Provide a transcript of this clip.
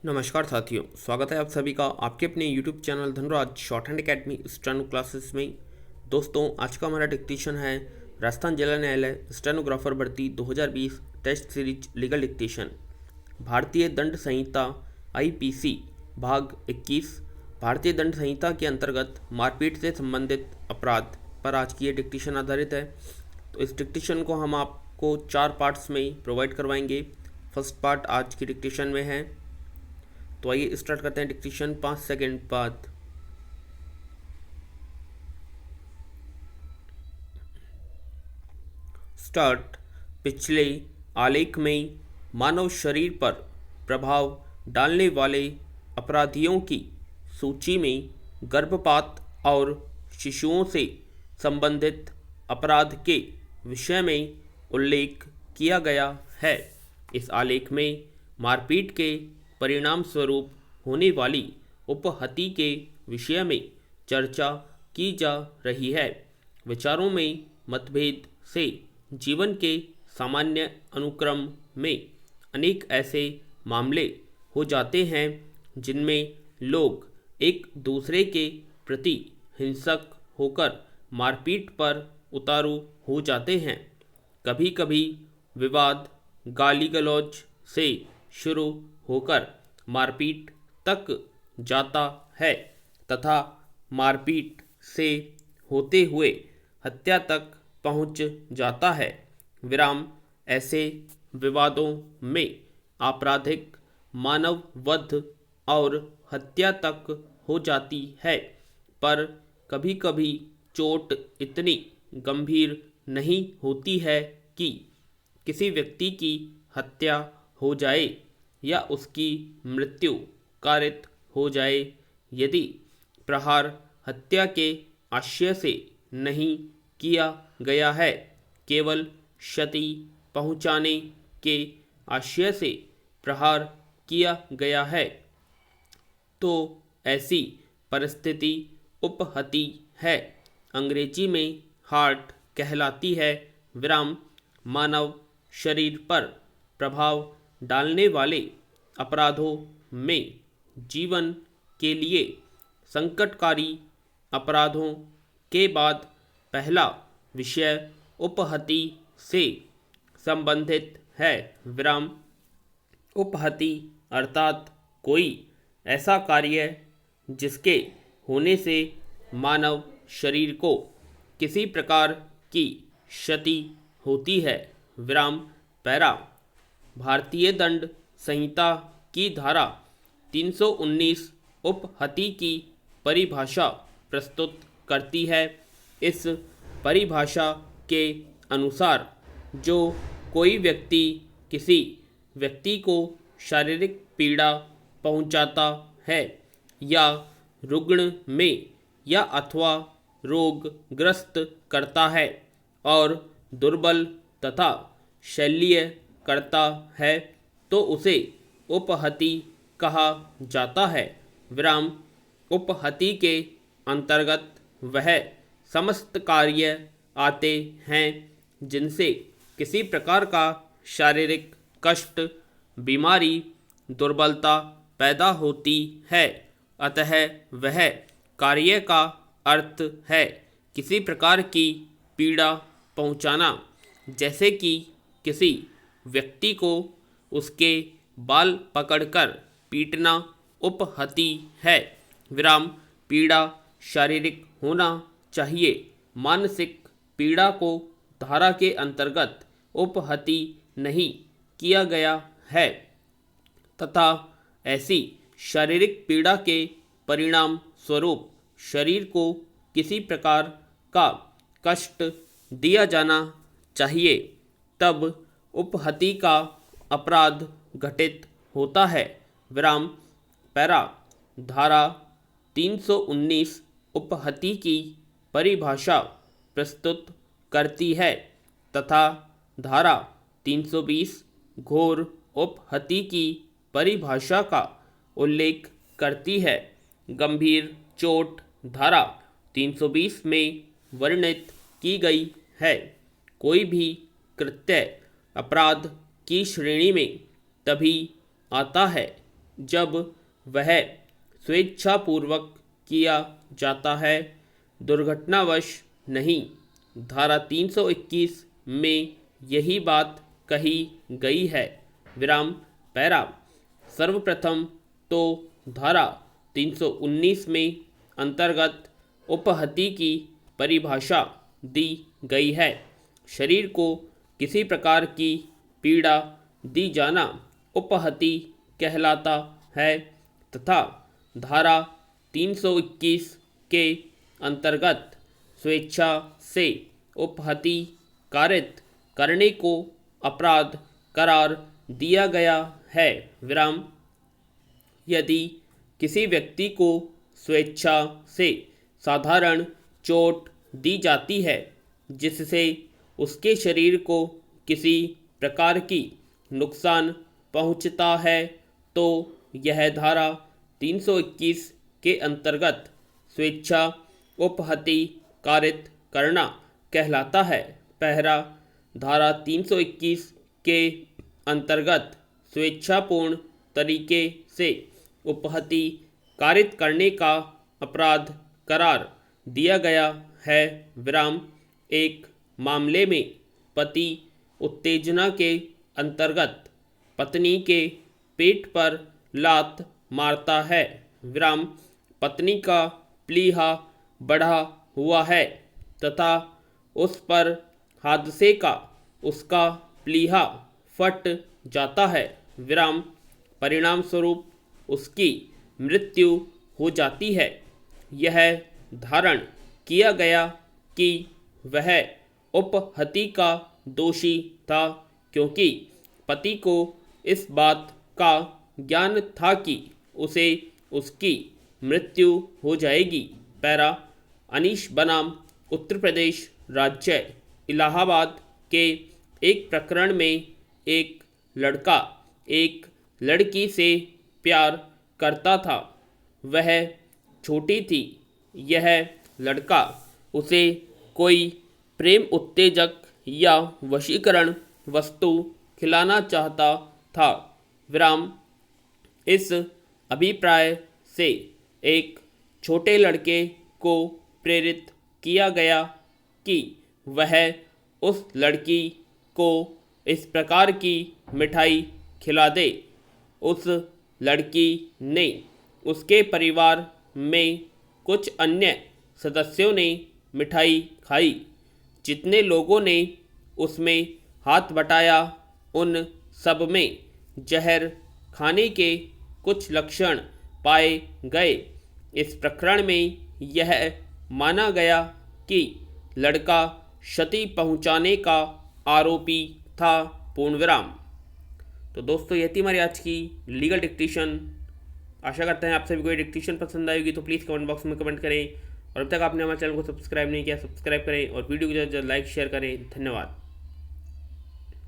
नमस्कार साथियों, स्वागत है आप सभी का आपके अपने YouTube channel Dhanraj short hand academy steno classes में। दोस्तों, आज का हमारा डिक्टेशन है राजस्थान जिला न्यायालय स्टेनोग्राफर भर्ती 2020 टेस्ट सीरीज लीगल डिक्टेशन। भारतीय दंड संहिता IPC भाग 21 भारतीय दंड संहिता के अंतर्गत मारपीट से संबंधित अपराध पर आज की ये डिक्टेशन आधारित है। तो इस डिक्टेशन को हम आपको 4 पार्ट्स में प्रोवाइड करवाएंगे। फर्स्ट पार्ट आज की डिक्टेशन में है, तो आइए स्टार्ट करते हैं डिक्टेशन 5 सेकंड बाद। स्टार्ट। पिछले आलेख में मानव शरीर पर प्रभाव डालने वाले अपराधियों की सूची में गर्भपात और शिशुओं से संबंधित अपराध के विषय में उल्लेख किया गया है। इस आलेख में मारपीट के परिणाम स्वरूप होने वाली उपहति के विषय में चर्चा की जा रही है। विचारों में मतभेद से जीवन के सामान्य अनुक्रम में अनेक ऐसे मामले हो जाते हैं जिनमें लोग एक दूसरे के प्रति हिंसक होकर मारपीट पर उतारू हो जाते हैं। कभी कभी विवाद गाली गलौज से शुरू होकर मारपीट तक जाता है तथा मारपीट से होते हुए हत्या तक पहुंच जाता है। विराम। ऐसे विवादों में आपराधिक मानव वध और हत्या तक हो जाती है, पर कभी कभी चोट इतनी गंभीर नहीं होती है कि किसी व्यक्ति की हत्या हो जाए या उसकी मृत्यु कारित हो जाए। यदि प्रहार हत्या के आशय से नहीं किया गया है, केवल क्षति पहुंचाने के आशय से प्रहार किया गया है, तो ऐसी परिस्थिति उपहति है। अंग्रेजी में हार्ट कहलाती है। विराम। मानव शरीर पर प्रभाव डालने वाले अपराधों में जीवन के लिए संकटकारी अपराधों के बाद पहला विषय उपहति से संबंधित है। विराम। उपहति अर्थात कोई ऐसा कार्य जिसके होने से मानव शरीर को किसी प्रकार की क्षति होती है। विराम। पैरा। भारतीय दंड संहिता की धारा 319 उपहति की परिभाषा प्रस्तुत करती है। इस परिभाषा के अनुसार जो कोई व्यक्ति किसी व्यक्ति को शारीरिक पीड़ा पहुंचाता है या रुग्ण में या अथवा रोगग्रस्त करता है और दुर्बल तथा शल्य करता है, तो उसे उपहति कहा जाता है। विराम। उपहति के अंतर्गत वह समस्त कार्य आते हैं जिनसे किसी प्रकार का शारीरिक कष्ट, बीमारी, दुर्बलता पैदा होती है। अतः वह कार्य का अर्थ है किसी प्रकार की पीड़ा पहुंचाना, जैसे कि किसी व्यक्ति को उसके बाल पकड़कर पीटना उपहति है। विराम। पीड़ा शारीरिक होना चाहिए। मानसिक पीड़ा को धारा के अंतर्गत उपहति नहीं किया गया है तथा ऐसी शारीरिक पीड़ा के परिणाम स्वरूप शरीर को किसी प्रकार का कष्ट दिया जाना चाहिए, तब उपहति का अपराध घटित होता है। विराम। पैरा। धारा 319 उपहति की परिभाषा प्रस्तुत करती है तथा धारा 320 घोर उपहति की परिभाषा का उल्लेख करती है। गंभीर चोट धारा 320 में वर्णित की गई है। कोई भी कृत्य अपराध की श्रेणी में तभी आता है जब वह स्वेच्छापूर्वक किया जाता है, दुर्घटनावश नहीं। धारा 321 में यही बात कही गई है। विराम पैरा। सर्वप्रथम तो धारा 319 में अंतर्गत उपहति की परिभाषा दी गई है। शरीर को किसी प्रकार की पीड़ा दी जाना उपहति कहलाता है तथा धारा 321 के अंतर्गत स्वेच्छा से उपहति कारित करने को अपराध करार दिया गया है। विराम। यदि किसी व्यक्ति को स्वेच्छा से साधारण चोट दी जाती है जिससे उसके शरीर को किसी प्रकार की नुकसान पहुंचता है, तो यह धारा 321 के अंतर्गत स्वेच्छा उपहति कारित करना कहलाता है। पहला, धारा 321 के अंतर्गत स्वेच्छापूर्ण तरीके से उपहति कारित करने का अपराध करार दिया गया है। विराम। एक मामले में पति उत्तेजना के अंतर्गत पत्नी के पेट पर लात मारता है। विराम। पत्नी का प्लीहा बढ़ा हुआ है तथा उस पर हादसे का उसका प्लीहा फट जाता है। विराम। परिणाम स्वरूप उसकी मृत्यु हो जाती है। यह धारण किया गया कि वह उपहति का दोषी था, क्योंकि पति को इस बात का ज्ञान था कि उसे उसकी मृत्यु हो जाएगी। पैरा। अनीश बनाम उत्तर प्रदेश राज्य इलाहाबाद के एक प्रकरण में एक लड़का एक लड़की से प्यार करता था। वह छोटी थी। यह लड़का उसे कोई प्रेम उत्तेजक या वशीकरण वस्तु खिलाना चाहता था। विराम। इस अभिप्राय से एक छोटे लड़के को प्रेरित किया गया कि वह उस लड़की को इस प्रकार की मिठाई खिला दे। उस लड़की ने उसके परिवार में कुछ अन्य सदस्यों ने मिठाई खाई। जितने लोगों ने उसमें हाथ बटाया उन सब में जहर खाने के कुछ लक्षण पाए गए। इस प्रकरण में यह माना गया कि लड़का क्षति पहुंचाने का आरोपी था। पूर्णविराम। तो दोस्तों, यह थी हमारी आज की लीगल डिक्टेशन। आशा करते हैं आप सभी को ये डिक्टेशन पसंद आएगी, तो प्लीज़ कमेंट बॉक्स में कमेंट करें और अब तक आपने हमारे चैनल को सब्सक्राइब नहीं किया, सब्सक्राइब करें और वीडियो को ज़्यादा से ज़्यादा लाइक शेयर करें। धन्यवाद।